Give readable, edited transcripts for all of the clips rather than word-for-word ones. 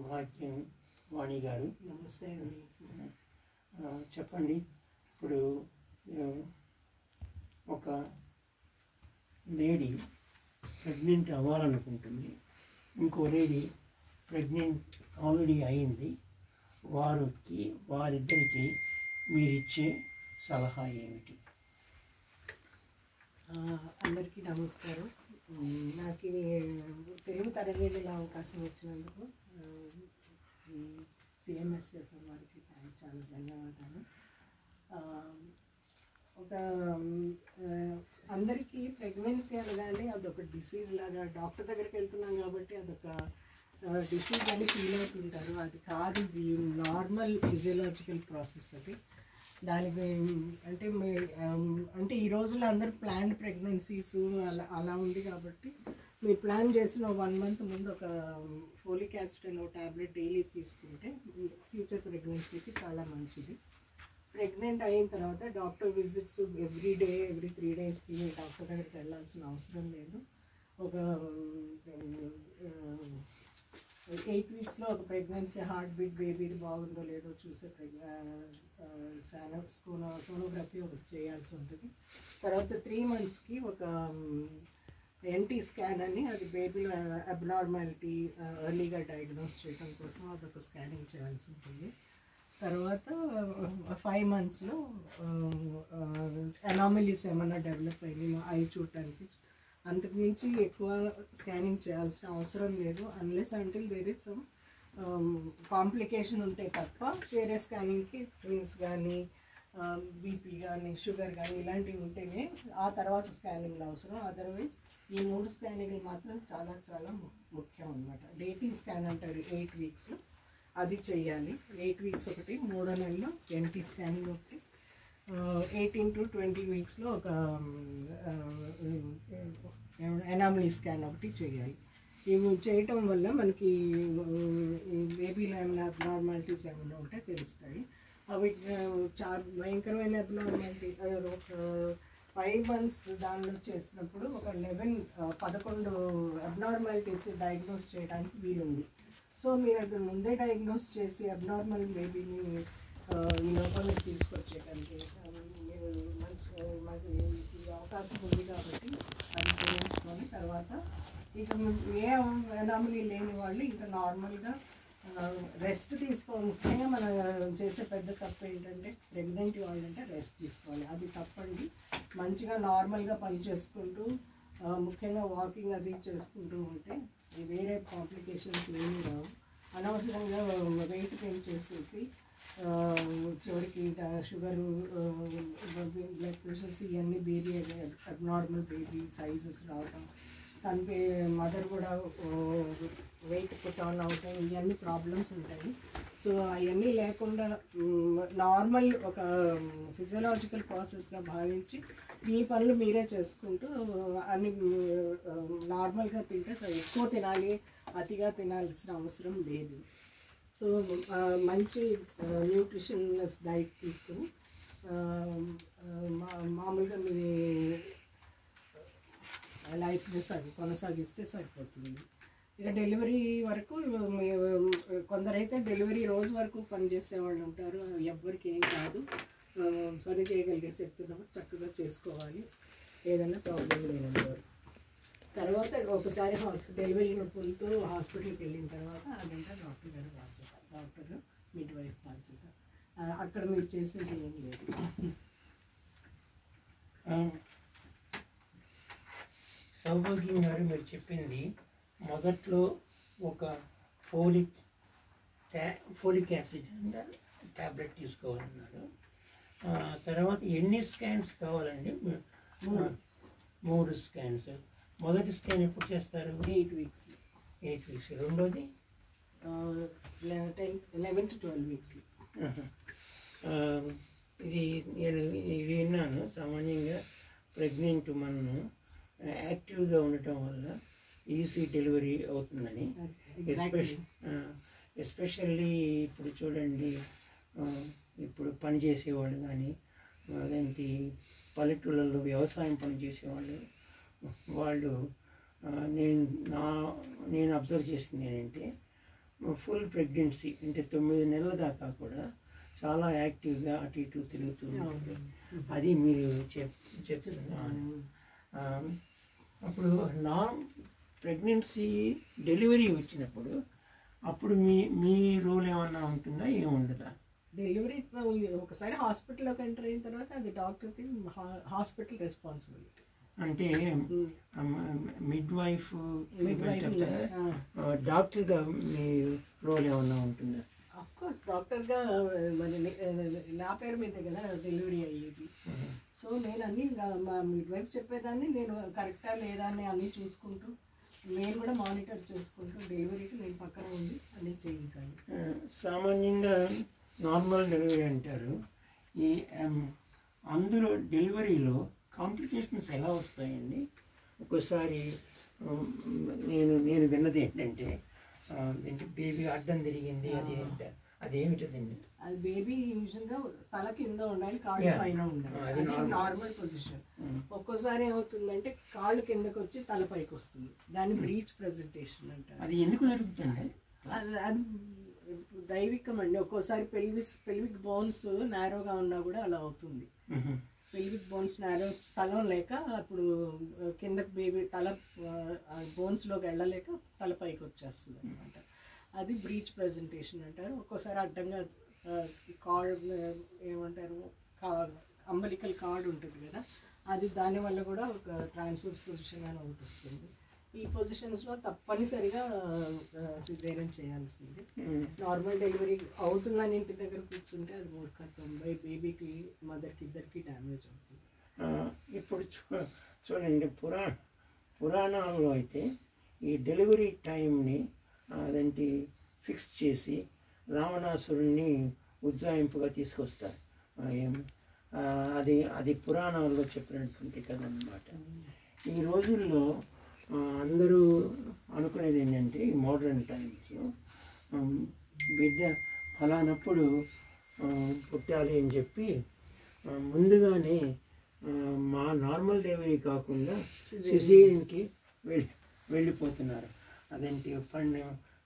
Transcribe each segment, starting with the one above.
భాగ్యం వాణి గారు నమస్తే అండి. చెప్పండి. ఇప్పుడు ఒక లేడీ ప్రెగ్నెంట్ అవ్వాలనుకుంటుంది, ఇంకో లేడీ ప్రెగ్నెంట్ ఆల్రెడీ అయింది. వారిద్దరికి మీరిచ్చే సలహా ఏమిటి? అందరికీ నమస్కారం. నాకు తెలుగు తరగతిలో అవకాశం ఇచ్చినందుకు సిఎంఎస్ఎఫ్ వారికి చాలా ధన్యవాదాలు. ఒక అందరికీ ప్రెగ్నెన్సీ అనగానే అదొక డిసీజ్ లాగా డాక్టర్ దగ్గరికి వెళ్తున్నాం కాబట్టి అదొక డిసీజ్ అని ఫీల్ అవుతుంటారు. అది కాదు, ఇది నార్మల్ ఫిజియోలాజికల్ ప్రాసెస్. అది దానికి అంటే ఈ రోజుల్లో అందరు ప్లాన్డ్ ప్రెగ్నెన్సీస్ అలా ఉంది కాబట్టి మీరు ప్లాన్ చేసిన 1 month ముందు ఒక ఫోలిక్ యాసిడ్ అనే ట్యాబ్లెట్ డైలీ తీసుకుంటే ఫ్యూచర్ ప్రెగ్నెన్సీకి చాలా మంచిది. ప్రెగ్నెంట్ అయిన తర్వాత డాక్టర్ విజిట్స్ ఎవ్రీ 3 daysకి డాక్టర్ దగ్గరికి వెళ్ళాల్సిన అవసరం లేదు. ఒక 8 weeksలో ఒక ప్రెగ్నెన్సీ హార్ట్ బీట్ బేబీది బాగుందో లేదో చూసే సోనోగ్రఫీ ఒకటి చేయాల్సి ఉంటుంది. తర్వాత 3 monthsకి ఒక ఎన్టీ స్కాన్ అని, అది బేబీలో అబ్నార్మాలిటీ ఎర్లీగా డయాగ్నోస్ చేయడం కోసం అదొక స్కానింగ్ చేయాల్సి ఉంటుంది. తర్వాత 5 monthsలో అనామలీస్ ఏమన్నా డెవలప్ అయ్యి ఐ చూడటానికి, అంతకుమించి ఎక్కువ స్కానింగ్ చేయాల్సిన అవసరం లేదు. Unless until there is some complication ఉంటే తప్ప వేరే స్కానింగ్కి ట్విన్స్ కానీ బీపీ కానీ షుగర్ కానీ ఇలాంటివి ఉంటేనే ఆ తర్వాత స్కానింగ్లు అవసరం. అదర్వైజ్ ఈ 3 స్కానింగ్లు మాత్రం చాలా చాలా ముఖ్యం అన్నమాట. డేటింగ్ స్కాన్ అంటారు 8 weeksలో, అది చెయ్యాలి. 8 weeks ఒకటి, 3వ నెలలో ఎన్టీ స్కానింగ్ ఒకటి, 18 to 20 weeksలో ఒక ఎనామలీ స్కాన్ ఒకటి చేయాలి. ఇవి చేయటం వల్ల మనకి బేబీలో ఏమైనా అబ్నార్మాలిటీస్ ఏమైనా ఉంటే తెలుస్తాయి. అవి చాలా భయంకరమైన అబ్నార్మాలిటీ 5 months దానిలో చేసినప్పుడు ఒక 11 అబ్నార్మాలిటీస్ డయాగ్నోస్ చేయడానికి వీలుంది. సో మీరు అది ముందే డయాగ్నోస్ చేసి అబ్నార్మల్ బేబీని ఈ లోపలికి తీసుకొచ్చేయడానికి మీరు మనకి అవకాశం ఉంది కాబట్టి అది చేయించుకొని తర్వాత ఇక ఏ అనామలీ లేని వాళ్ళు ఇంకా నార్మల్గా రెస్ట్ తీసుకోవాలి. ముఖ్యంగా మనం చేసే పెద్ద తప్పు ఏంటంటే ప్రెగ్నెంట్ వాళ్ళంటే రెస్ట్ తీసుకోవాలి. అది తప్పండి. మంచిగా నార్మల్గా పని చేసుకుంటూ ముఖ్యంగా వాకింగ్ అది చేసుకుంటూ ఉంటే వేరే కాంప్లికేషన్స్ ఏమీ రావు. అనవసరంగా వెయిట్ గెయిన్ చేసేసి చివరికి షుగరు, బ్లడ్ ప్రెషర్స్ ఇవన్నీ బేబీ అబ్నార్మల్ బేబీ సైజెస్ రావటం, తనకి మదర్ కూడా వెయిట్ పుట్ ఆన్ అవటం, ఇవన్నీ ప్రాబ్లమ్స్ ఉంటాయి. సో అవన్నీ లేకుండా నార్మల్ ఒక ఫిజియోలాజికల్ ప్రాసెస్గా భావించి మీ పనులు మీరే చేసుకుంటూ అన్ని నార్మల్గా తింటే ఎక్కువ తినాలి, అతిగా తినాల్సిన అవసరం లేదు. సో మంచి న్యూట్రిషనస్ డైట్ తీసుకుని మామూలుగా మీ లైఫ్ని కొనసాగిస్తే సరిపోతుంది. ఇక డెలివరీ వరకు కొందరైతే డెలివరీ రోజు వరకు పనిచేసే వాళ్ళు ఉంటారు. ఎవ్వరికి ఏం కాదు, పని చేయగలిగే శక్తి ఉన్నప్పుడు చక్కగా చేసుకోవాలి, ఏదైనా ప్రాబ్లం లేనంతవరకు. తర్వాత ఒకసారి డెలివరీ నొప్పులతో హాస్పిటల్కి వెళ్ళిన తర్వాత అదంతా డాక్టర్ గారు బాధ్యత, డాక్టర్ మిడ్ వైఫ్ బాధ్యత. అక్కడ మీరు చేసేది ఏం లేదు. సౌభాగ్యం గారు మీరు చెప్పింది మొదట్లో ఒక ఫోలిక్ యాసిడ్ ట్యాబ్లెట్ తీసుకోవాలన్నారు. తర్వాత ఎన్ని స్కాన్స్ కావాలండి? 3 స్కాన్స్. మొదటి స్కాన్ ఎప్పుడు చేస్తారు? 8 weeks. రెండోది 11 to 12 weeks. ఇది నేను విన్నాను. సామాన్యంగా ప్రెగ్నెంట్ మనము యాక్టివ్గా ఉండటం వల్ల ఈజీ డెలివరీ అవుతుందని. ఎస్పెషల్లీ ఇప్పుడు చూడండి, ఇప్పుడు పనిచేసేవాళ్ళు కానీ అదేంటి పల్లెటూళ్ళల్లో వ్యవసాయం పనిచేసేవాళ్ళు వాళ్ళు నేను అబ్జర్వ్ చేసింది ఏంటంటే ఫుల్ ప్రెగ్నెన్సీ అంటే 9 నెలల దాకా కూడా చాలా యాక్టివ్గా అటు ఇటు తిరుగుతూ ఉంటుంది. అది మీరు చెప్తున్నారు. అప్పుడు ప్రెగ్నెన్సీ డెలివరీ వచ్చినప్పుడు అప్పుడు మీ రోల్ ఏమన్నా ఉంటుందా, ఏముండదా? డెలివరీ ఒకసారి హాస్పిటల్లోకి ఎంటర్ అయిన తర్వాత అది డాక్టర్ది హాస్పిటల్ రెస్పాన్సిబిలిటీ. అంటే మిడ్ వైఫ్ డాక్టర్గా మీ రోల్ ఏమన్నా ఉంటుందా? అఫ్కోర్స్ డాక్టర్గా మరి నా పేరు మీదే కదా డెలివరీ అయ్యేది. సో నేను అన్నీ మా మిడ్ వైఫ్ చెప్పేదాన్ని నేను కరెక్టా లేదా అని అన్నీ చూసుకుంటూ నేను కూడా మానిటర్ చేసుకుంటూ డెలివరీకి నేను పక్కన ఉండి అన్నీ చేయించాలి. సామాన్యంగా నార్మల్ డెలివరీ అంటారు. ఈ అందులో డెలివరీలో కాంప్లికేషన్స్ ఎలా వస్తాయండి? ఒక్కోసారి నేను విన్నది ఏంటంటే బేబీ అడ్డం తిరిగింది, అది అదేమిటదండి? అది బేబీ యూజువల్గా తల కింద ఉండాలి, కాళ్ళు పైన ఉండాలి, అది నార్మల్ పొజిషన్. ఒక్కోసారి ఏమవుతుందంటే కాళ్ళు కిందకి వచ్చి తల పైకి వస్తుంది, దాన్ని బ్రీచ్ ప్రెజెంటేషన్ అంటారు. అది ఎందుకు జరుగుతుంది? అది దైవికం అండి. ఒక్కోసారి పెల్విక్ బోన్స్ నేరోగా ఉన్నా కూడా అలా అవుతుంది. పెల్విక్ బోన్స్ నేరో స్థలం లేక అప్పుడు కిందకి బేబీ తల బోన్స్లోకి వెళ్ళలేక తల పైకి వచ్చేస్తుంది అనమాట. అది బ్రీచ్ ప్రెజెంటేషన్ అంటారు. ఒక్కోసారి అడ్డంగా కార్డ్ ఏమంటారు, అంబలికల్ కార్డ్ ఉంటుంది కదా, అది దానివల్ల కూడా ఒక ట్రాన్స్వర్స్ పొజిషన్ అని ఒకటి వస్తుంది. ఈ పొజిషన్స్లో తప్పనిసరిగా సిజేరియన్ చేయాల్సింది. నార్మల్ డెలివరీ అవుతుందని ఇంటి దగ్గర కూర్చుంటే అది మూర్ఖత్వం. బేబీకి మదర్కి ఇద్దరికి డ్యామేజ్ అవుతుంది. ఇప్పుడు చూడండి, పురాణాల్లో అయితే ఈ డెలివరీ టైంని అదేంటి ఫిక్స్ చేసి రావణాసురుణ్ణి ఉజ్జాయింపుగా తీసుకొస్తారు. అది పురాణాల్లో చెప్పినటువంటి కథ అన్నమాట. ఈ రోజుల్లో అందరూ అనుకునేది ఏంటంటే ఈ మోడర్న్ టైమ్స్లో బిడ్డ ఫలానప్పుడు పుట్టాలి అని చెప్పి ముందుగానే మా నార్మల్ డెలివరీ కాకుండా సిజేరియన్కి వెళ్ళిపోతున్నారు. అదేంటి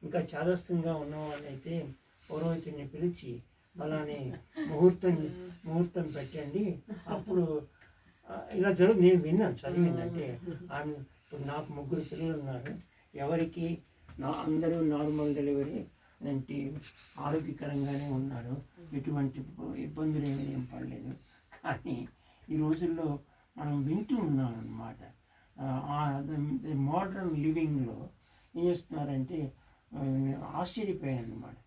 ఇంకా చాదస్తంగా ఉన్న వాళ్ళైతే పురోహితుడిని పిలిచి అలానే ముహూర్తం పెట్టండి, అప్పుడు ఇలా నేను విన్నాను, చదివిందంటే ఇప్పుడు నాకు 3 పిల్లలు ఉన్నారు. ఎవరికి అందరూ నార్మల్ డెలివరీ అంటే ఆరోగ్యకరంగానే ఉన్నారు, ఎటువంటి ఇబ్బందులు ఏం పడలేదు. కానీ ఈ రోజుల్లో మనం వింటూ ఉన్నాం అన్నమాట. మోడర్న్ లివింగ్లో ఏం చేస్తున్నారంటే ఆశ్చర్యపోయాను అన్నమాట.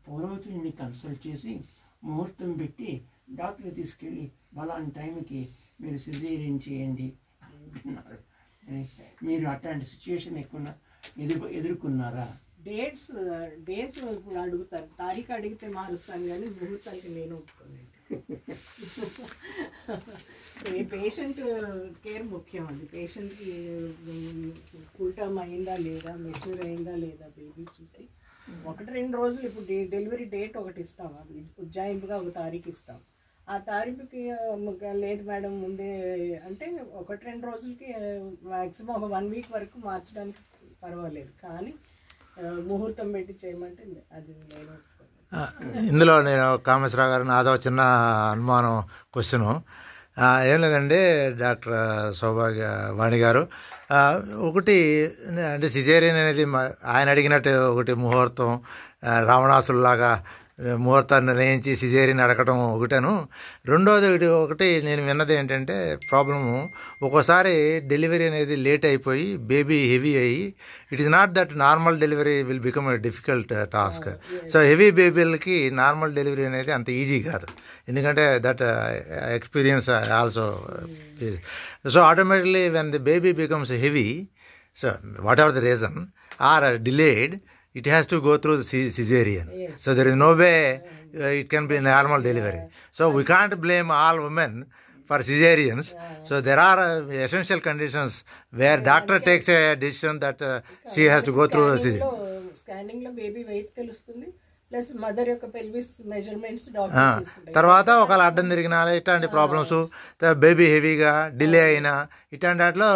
పురోహితుడిని కన్సల్ట్ చేసి ముహూర్తం పెట్టి డాక్టర్ తీసుకెళ్ళి బలాని టైంకి మీరు సిజేరియన్ చేయండి అంటున్నారు. మీరు అట్లాంటి సిచ్యువేషన్ ఎక్కువ ఎదుర్కొన్నారా? డేస్ ఇప్పుడు అడుగుతారు, తారీఖు అడిగితే మారుస్తాను కానీ ముహూర్తాలకి నేను ఒప్పుకోలేదు. పేషెంట్ కేర్ ముఖ్యం అండి. పేషెంట్కి ఫుల్ టర్మ్ అయిందా లేదా, మెచ్యూర్ అయిందా లేదా బేబీ చూసి 1-2 రోజులు ఇప్పుడు డెలివరీ డేట్ ఒకటి ఇస్తాం, ఉజ్జాయింపుగా ఒక తారీఖు ఇస్తాం. ఆ తారీఖుకి లేదు మేడం ముందే అంటే 1-2 రోజులకి మ్యాక్సిమం ఒక 1 వీక్ వరకు మార్చడానికి పర్వాలేదు. కానీ ముహూర్తం పెట్టి చేయమంటే అది నేను ఇందులో నేను కామేశ్వరరావు గారు నాదో చిన్న అనుమానం క్వశ్చను ఏం లేదండి డాక్టర్ సౌభాగ్య వాణి గారు. ఒకటి అంటే సిజేరియన్ అనేది ఆయన అడిగినట్టు ఒకటి ముహూర్తం రావణాసుల్లాగా ముహూర్తాన్ని నిర్ణయించి సిజేరియన్ అడగటం ఒకటేను. రెండోది ఒకటి నేను విన్నది ఏంటంటే ప్రాబ్లము ఒక్కోసారి డెలివరీ అనేది లేట్ అయిపోయి బేబీ హెవీ అయ్యి it is not that normal delivery will become a difficult task. So heavy బేబీలకి నార్మల్ డెలివరీ అనేది అంత ఈజీ కాదు, ఎందుకంటే that experience also. So automatically when the baby becomes heavy, so whatever the reason are delayed, it has to go through cesarean. Yes. So there is no way it can be normal delivery. So we can't blame all women for cesareans. Yeah. So there are essential conditions where doctor takes a decision that she has to go through the cesarean. Scanning lo baby weight telustundi plus mother యొక్క pelvis measurements doctor తీసుకుంటారు. తర్వాత ఒకవేళ అడ్డం తిరిగినా ఇట్లాంటి problems, baby హెవీగా delay అయినా ఇట్లాంటి వాటిలో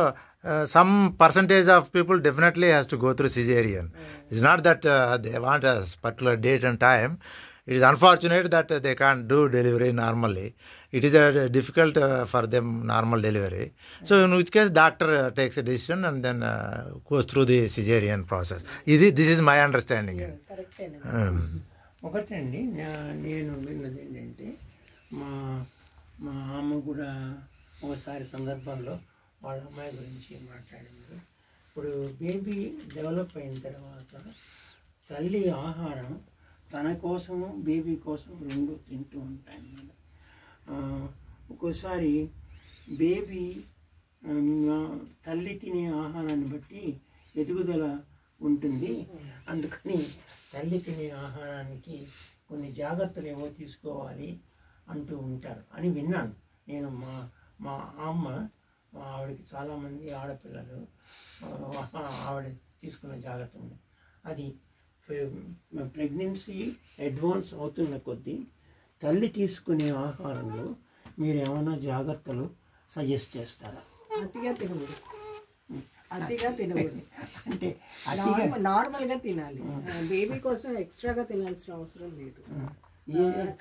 some percentage of people definitely has to go through cesarean. It's not that they want a particular date and time. It is unfortunate that they can't do delivery normally. It is difficult for them normal delivery. So in which case doctor takes a decision and then goes through the cesarean process. This is my understanding. కరెక్టేనండి. ఒకటండి నేను విన్నది ఏంటంటే మా మా అమ్మ కూడా ఒకసారి సందర్భంలో వాళ్ళ అమ్మాయి గురించి మాట్లాడింది. ఇప్పుడు బేబీ డెవలప్ అయిన తర్వాత తల్లి ఆహారం తన కోసము బేబీ కోసం రెండు తింటూ ఉంటాయి అన్నమాట. ఒక్కోసారి బేబీ తల్లి తినే ఆహారాన్ని బట్టి ఎదుగుదల ఉంటుంది. అందుకని తల్లి తినే ఆహారానికి కొన్ని జాగ్రత్తలు ఏవో తీసుకోవాలి అంటూ ఉంటారు అని విన్నాను నేను. మా అమ్మ ఆవిడకి చాలామంది ఆడపిల్లలు, ఆవిడ తీసుకున్న జాగ్రత్త ఉంది. అది ప్రెగ్నెన్సీ అడ్వాన్స్ అవుతున్న కొద్దీ తల్లి తీసుకునే ఆహారంలో మీరు ఏమైనా జాగ్రత్తలు సజెస్ట్ చేస్తారా? అతిగా తినకూడదు, అతిగా తినకూడదు. అంటే నార్మల్గా తినాలి. బేబీ కోసం ఎక్స్ట్రాగా తినాల్సిన అవసరం లేదు.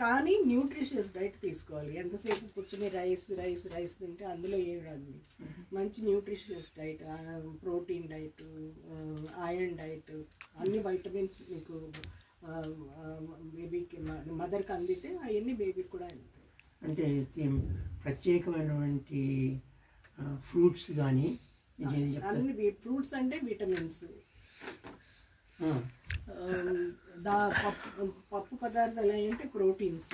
కానీ న్యూట్రిషియస్ డైట్ తీసుకోవాలి. ఎంతసేపు కూర్చొని రైస్ రైస్ రైస్ తింటే అందులో ఏం రాదు. మంచి nutritious diet, protein diet, iron diet, అన్ని వైటమిన్స్ మీకు బేబీకి మదర్కి అందితే అవన్నీ బేబీకి కూడా అందుతాయి. అంటే ప్రత్యేకమైనటువంటి ఫ్రూట్స్ కానీ అన్ని ఫ్రూట్స్ అంటే విటమిన్స్, పప్పు పదార్థాలు అంటే ప్రోటీన్స్.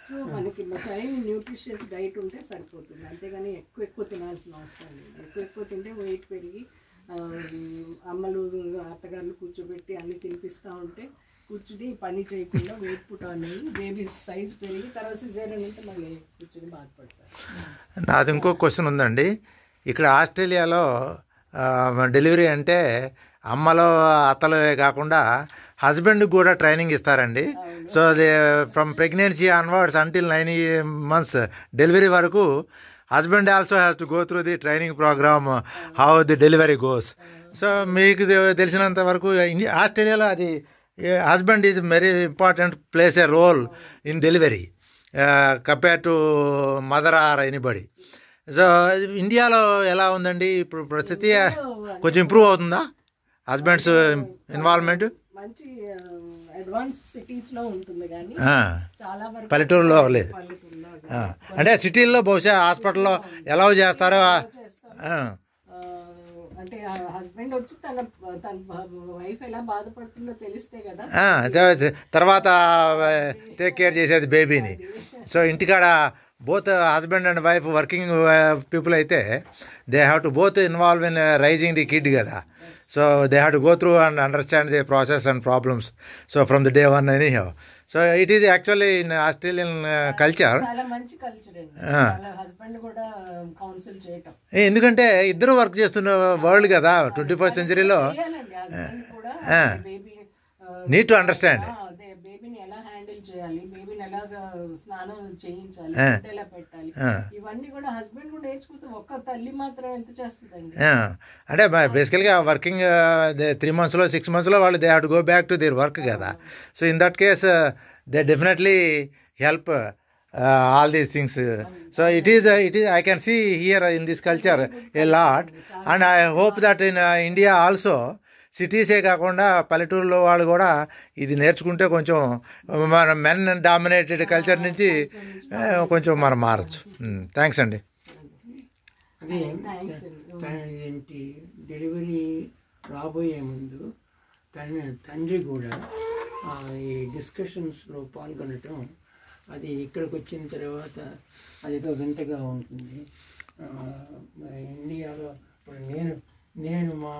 సో మనకి సరైన న్యూట్రిషియస్ డైట్ ఉంటే సరిపోతుంది. అంతేగాని ఎక్కువ తినాల్సిన అవసరం లేదు. ఎక్కువ తింటే వెయిట్ పెరిగి అమ్మలు అత్తగారులు కూర్చోబెట్టి అన్ని తినిపిస్తూ ఉంటే కూర్చుని పని చేయకుండా వెయిట్ పుట్ అనేది బేబీ సైజ్ పెరిగి తర్వాత సిజేరియన్ అంటే మళ్ళీ కూర్చొని బాధపడతారు. నాది ఇంకో క్వశ్చన్ ఉందండి. ఇక్కడ ఆస్ట్రేలియాలో డెలివరీ అంటే అమ్మలో అత్తలే కాకుండా హస్బెండ్కి కూడా ట్రైనింగ్ ఇస్తారండి. So they from pregnancy onwards until 9 months delivery వరకు husband also has to go through the training programme how the delivery goes. So మీకు తెలిసినంత వరకు ఆస్ట్రేలియాలో అది husband is very important, plays a role in delivery compare to mother or anybody. So ఇండియాలో ఎలా ఉందండి ఇప్పుడు పరిస్థితి? కొంచెం ఇంప్రూవ్ అవుతుందా హస్బెండ్స్ ఇన్వాల్వ్మెంట్? మంచి అడ్వాన్స్ సిటీస్లో ఉంటుంది కానీ చాలా వరకు పల్లెటూరులో లేదు. అంటే సిటీల్లో బహుశా హాస్పిటల్లో ఎలా చేస్తారో. అంటే హస్బెండ్ వచ్చి తన వైఫ్ ఎలా బాధపడుతుందో తెలిస్తే కదా తర్వాత టేక్ కేర్ చేసేది బేబీని. సో ఇంటికాడ both husband and wife working people అయితే they have to both involve in raising the kid కదా. So they have to go through and understand the process and problems. So from the day one anyhow. So it is actually in Australian culture. చాలా మంచి culture అండి. Husband కూడా council చేయటం. ఎందుకంటే ఇద్దరు work చేస్తున్న world కదా 21st centuryలో. నీడ్ టు అండర్స్టాండ్ బేబీని ఎలా హ్యాండిల్ చేయాలి, బేబీని ఎలా స్నానం చేయించాలి, ఎలా పెట్టాలి, ఇవన్నీ కూడా హస్బెండ్ కూడా నేర్చుకుంటే ఒక్క తల్లి మాత్రం ఎంత చేస్తుందండి. అంటే బేసికల్గా వర్కింగ్ 3 months 6 months వాళ్ళు they have to go back to their work కదా. So in that case they definitely help all these things. So it is I can see here in this culture a lot, and I hope that in India also సిటీసే కాకుండా పల్లెటూరులో వాళ్ళు కూడా ఇది నేర్చుకుంటే కొంచెం మన men dominated culture నుంచి కొంచెం మనం మారచ్చు. థ్యాంక్స్ అండి. అదే ఏంటి డెలివరీ రాబోయే ముందు తండ్రి కూడా ఈ డిస్కషన్స్లో పాల్గొనటం, అది ఇక్కడికి వచ్చిన తర్వాత అదేదో వింతగా ఉంటుంది. ఇండియాలో ఇప్పుడు నేను మా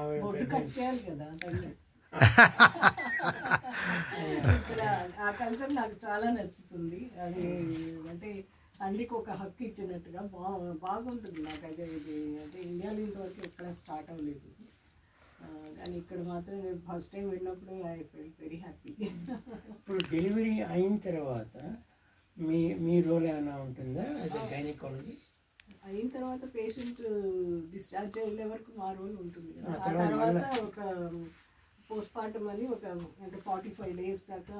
ఆ కల్చర్ నాకు చాలా నచ్చుతుంది. అది అంటే తండ్రికి ఒక హక్కు ఇచ్చినట్టుగా బాగుంటుంది నాకు. అదే ఇది అంటే ఇండియాలో ఇంతవరకు ఎక్కడ స్టార్ట్ అవ్వలేదు, కానీ ఇక్కడ మాత్రం ఫస్ట్ టైం విన్నప్పుడు ఐ ఫెల్ట్ వెరీ హ్యాపీ. ఇప్పుడు డెలివరీ అయిన తర్వాత మీ రోల్ ఏమైనా ఉంటుందా యాజ్ ఎ గైనకాలజీ? అయిన తర్వాత పేషెంట్ డిశ్చార్జ్ అయ్యే వరకు 6 రోజులు ఉంటుంది కదా. ఆ ఆ తర్వాత ఒక పోస్ట్ పార్టమ్ అని ఒక అంటే 45 days దాకా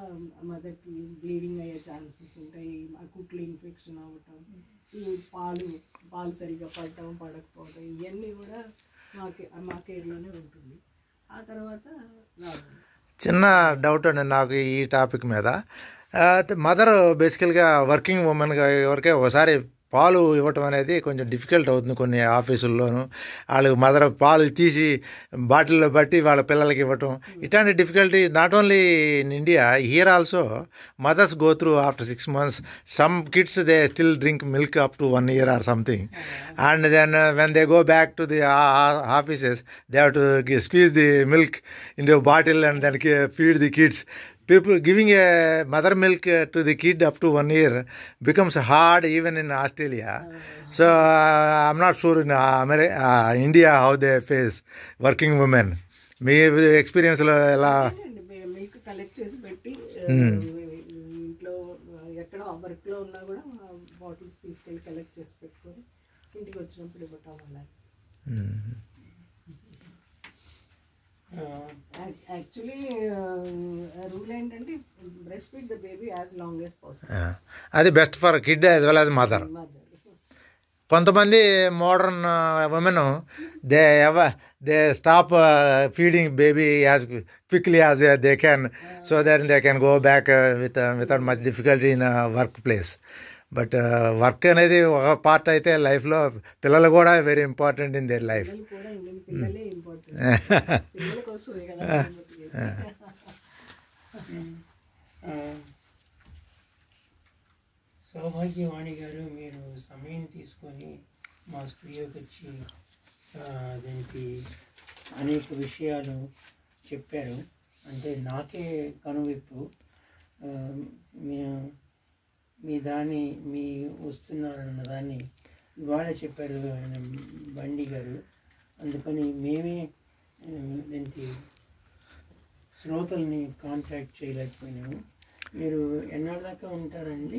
మదర్కి బ్లీడింగ్ అయ్యే ఛాన్సెస్ ఉంటాయి. అకుట్లీ ఇన్ఫెక్షన్ అవ్వటం, ఈ పాలు సరిగ్గా పడటం పడకపోవటం, ఇవన్నీ కూడా మా కేర్లోనే ఉంటుంది. ఆ తర్వాత రావాలి. చిన్న డౌట్ అండి నాకు ఈ టాపిక్ మీద. మదర్ బేసికల్గా వర్కింగ్ ఉమెన్గా ఎవరికే ఒకసారి పాలు ఇవ్వటం అనేది కొంచెం డిఫికల్ట్ అవుతుంది కొన్ని ఆఫీసుల్లోనూ. వాళ్ళకి మదర్ పాలు తీసి బాటిల్లో బట్టి వాళ్ళ పిల్లలకి ఇవ్వటం, ఇట్లాంటి difficulty not only in India, here also mothers go through after 6 months. Some kids they still drink milk up to 1 year or something, and then when they go back to the offices they have to squeeze the milk into a bottle and then feed the kids. People giving a mother milk to the kid up to 1 year becomes hard even in Australia. So I'm not sure in India how they face working women. మీ ఎక్స్పీరియన్స్లో ఎలా? Milk collect చేసి పెట్టి ఇంట్లో ఎక్కడ వర్క్లో ఉన్నా కూడా bottles తీసుకెళ్ళి collect చేసి పెట్టుకొని ఇంటికి వచ్చినప్పుడు ఇవ్వటం వల్ల. యాక్చువల్లీ రూల్ ఏంటంటే breast feed the baby as long as possible. అది best for kid as well as mother. కొంతమంది modern women they stop feeding baby as quickly as they can, so that they can go back without much difficulty in work place. But work అనేది ఒక part అయితే లైఫ్లో పిల్లలు కూడా very important in their life. Soubhagyavani గారు, మీరు సమయం తీసుకొని మా స్టూడియోకి వచ్చి దీనికి అనేక విషయాలు చెప్పారు. అంటే నాకే కనువిప్పు. మీ వస్తున్నారన్న దాన్ని ఇవాళ చెప్పారు ఆయన బండి గారు. అందుకని మేమే దీనికి శ్రోతల్ని కాంటాక్ట్ చేయలేకపోయినాము. మీరు ఎన్నాళ్ళ దాకా ఉంటారండి?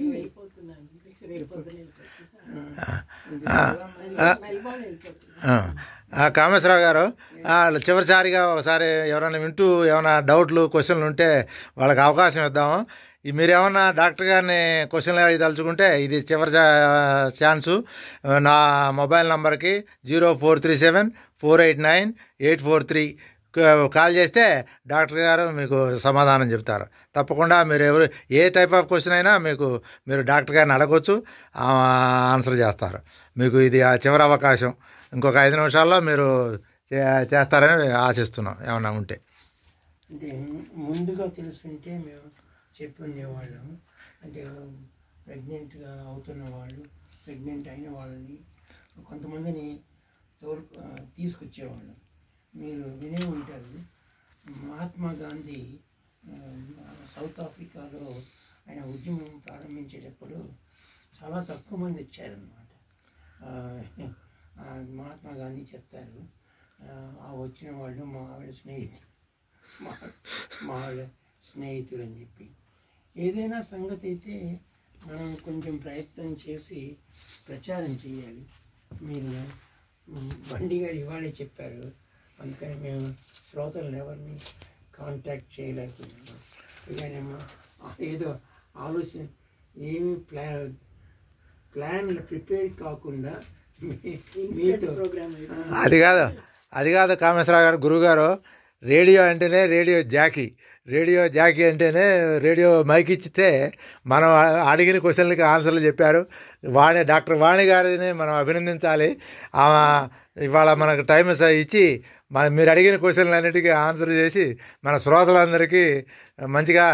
కామేశ్వరరావు గారు, చివరిసారిగా ఒకసారి ఎవరైనా వింటూ ఏమైనా డౌట్లు క్వశ్చన్లు ఉంటే వాళ్ళకి అవకాశం ఇద్దాము. మీరు ఏమన్నా డాక్టర్ గారిని క్వశ్చన్లు అడిగి తలుచుకుంటే ఇది చివరి ఛాన్సు. నా మొబైల్ నంబర్కి 0437-489-843 కాల్ చేస్తే డాక్టర్ గారు మీకు సమాధానం చెప్తారు. తప్పకుండా మీరు ఏ టైప్ ఆఫ్ క్వశ్చన్ అయినా మీరు డాక్టర్ గారిని అడగవచ్చు, ఆన్సర్ చేస్తారు. మీకు ఇది ఆ చివరి అవకాశం. ఇంకొక 5 నిమిషాల్లో మీరు చేస్తారని ఆశిస్తున్నాం. ఏమన్నా ఉంటే అంటే ముందుగా తెలుసుంటే మేము చెప్పుకునేవాళ్ళం. అంటే ప్రెగ్నెంట్గా అవుతున్న వాళ్ళు, ప్రెగ్నెంట్ అయిన వాళ్ళని కొంతమందిని తీసుకొచ్చేవాళ్ళం. మీరు వినే ఉంటారు, మహాత్మా గాంధీ సౌత్ ఆఫ్రికాలో ఆయన ఉద్యమం ప్రారంభించేటప్పుడు చాలా తక్కువ మంది వచ్చారన్నమాట. మహాత్మా గాంధీ చెప్తారు, ఆ వచ్చిన వాళ్ళు మా ఆవిడ స్నేహితులు అని చెప్పి. ఏదైనా సంగతి అయితే మనం కొంచెం ప్రయత్నం చేసి ప్రచారం చేయాలి. మీరు బండి గారు ఇవాళే చెప్పారు, అందుకని మేము శ్రోతలను ఎవరిని కాంటాక్ట్ చేయలేకపోయినాము. ఇకనేమో ఏదో ఆలోచన ఏమి ప్లాన్లు ప్రిపేర్ కాకుండా మీతో అది కాదు కామేశ్వరరావు గారు, గురువుగారు, రేడియో అంటేనే రేడియో జాకీ అంటేనే రేడియో మైక్ ఇచ్చితే మనం అడిగిన క్వశ్చన్లకి ఆన్సర్లు చెప్పారు. డాక్టర్ వాణి గారిని మనం అభినందించాలి. ఇవాళ మనకు టైం ఇచ్చి మీరు అడిగిన క్వశ్చన్లన్నిటికీ ఆన్సర్ చేసి మన శ్రోతలందరికీ మంచిగా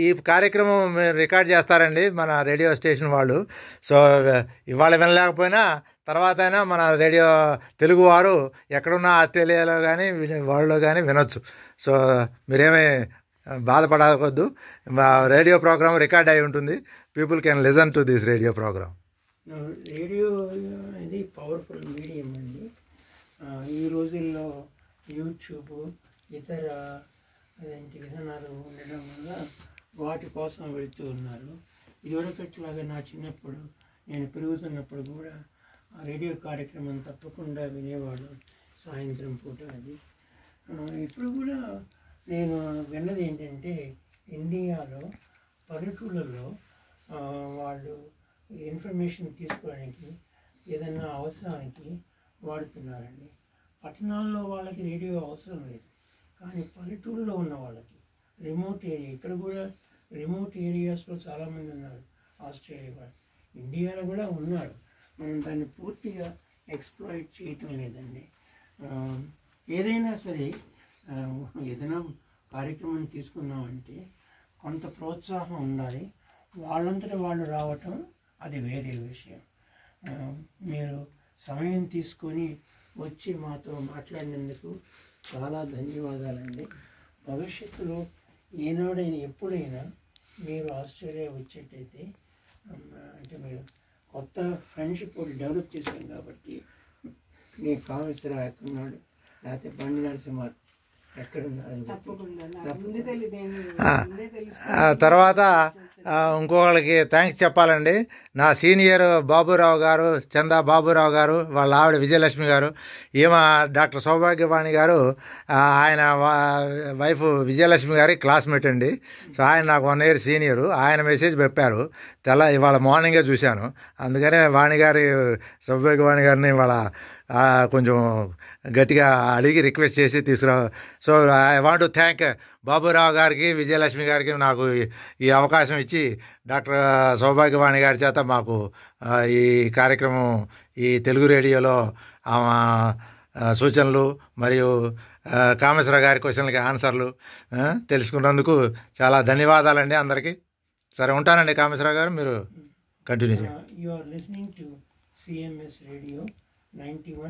ఈ కార్యక్రమం మీరు రికార్డ్ చేస్తారండి మన రేడియో స్టేషన్ వాళ్ళు. సో ఇవాళ వినలేకపోయినా తర్వాత అయినా మన రేడియో తెలుగువారు ఎక్కడున్నా ఆస్ట్రేలియాలో కానీ వరల్డ్లో కానీ వినొచ్చు. సో మీరేమీ బాధపడవద్దు, రేడియో ప్రోగ్రామ్ రికార్డ్ అయి ఉంటుంది. People can listen to this radio programme. Radio అనేది పవర్ఫుల్ మీడియం అండి. ఈ రోజుల్లో యూట్యూబ్ ఇతర విధానాలు ఉండడం వల్ల వాటి కోసం వెళుతూ ఉన్నారు. ఇదివరకట్లాగా నా చిన్నప్పుడు నేను పెరుగుతున్నప్పుడు కూడా ఆ రేడియో కార్యక్రమం తప్పకుండా వినేవాడు సాయంత్రం పూట. అది ఇప్పుడు కూడా నేను విన్నది ఏంటంటే ఇండియాలో పల్లెటూళ్ళలో వాళ్ళు ఇన్ఫర్మేషన్ తీసుకోవడానికి ఏదైనా అవసరానికి వాడుతున్నారండి. పట్టణాల్లో వాళ్ళకి రేడియో అవసరం లేదు, కానీ పల్లెటూళ్ళలో ఉన్న వాళ్ళకి రిమోట్ ఏరియా, ఇక్కడ కూడా రిమోట్ ఏరియాస్లో చాలామంది ఉన్నారు ఆస్ట్రేలియా వాళ్ళు, ఇండియాలో కూడా ఉన్నారు. మనం దాన్ని పూర్తిగా ఎక్స్ప్లాయిట్ చేయటం లేదండి. ఏదైనా సరే ఏదైనా కార్యక్రమం తీసుకున్నామంటే కొంత ప్రోత్సాహం ఉండాలి. వాళ్ళంతట వాళ్ళు రావటం అది వేరే విషయం. మీరు సమయం తీసుకొని వచ్చి మాతో మాట్లాడినందుకు చాలా ధన్యవాదాలండి. భవిష్యత్తులో ఏనాడైనా ఎప్పుడైనా మీరు ఆస్ట్రేలియా వచ్చేటైతే అంటే మీరు కొత్త ఫ్రెండ్షిప్ ఒకటి డెవలప్ చేశాం కాబట్టి నీ కామేశ్వర ఎక్కడున్నాడు, లేకపోతే బండి నరసింహ ఎక్కడున్నారని తర్వాత ఇంకొకళ్ళకి థ్యాంక్స్ చెప్పాలండి. నా సీనియర్ బాబురావు గారు, చందా బాబురావు గారు, వాళ్ళ ఆవిడ విజయలక్ష్మి గారు, ఈమె డాక్టర్ సౌభాగ్యవాణి గారు, ఆయన వైఫ్ విజయలక్ష్మి గారి క్లాస్మేట్ అండి. సో ఆయన నాకు 1 year సీనియరు. ఆయన మెసేజ్ పెట్టారు ఇవాళ మార్నింగే చూశాను. అందుకనే వాణి గారి సౌభాగ్యవాణి గారిని ఇవాళ కొంచెం గట్టిగా అడిగి రిక్వెస్ట్ చేసి తీసుకురా. So I want to thank Baburao గారికి, విజయలక్ష్మి గారికి నాకు ఈ అవకాశం ఇచ్చి డాక్టర్ సౌభాగ్యవాణి గారి చేత మాకు ఈ కార్యక్రమం ఈ తెలుగు రేడియోలో సూచనలు మరియు కామేశ్వర గారి క్వశ్చన్లకి ఆన్సర్లు తెలుసుకున్నందుకు చాలా ధన్యవాదాలండి అందరికీ. సరే ఉంటానండి కామేశ్వర గారు, మీరు కంటిన్యూ చేయండి. You are listening to CMS Radio 91.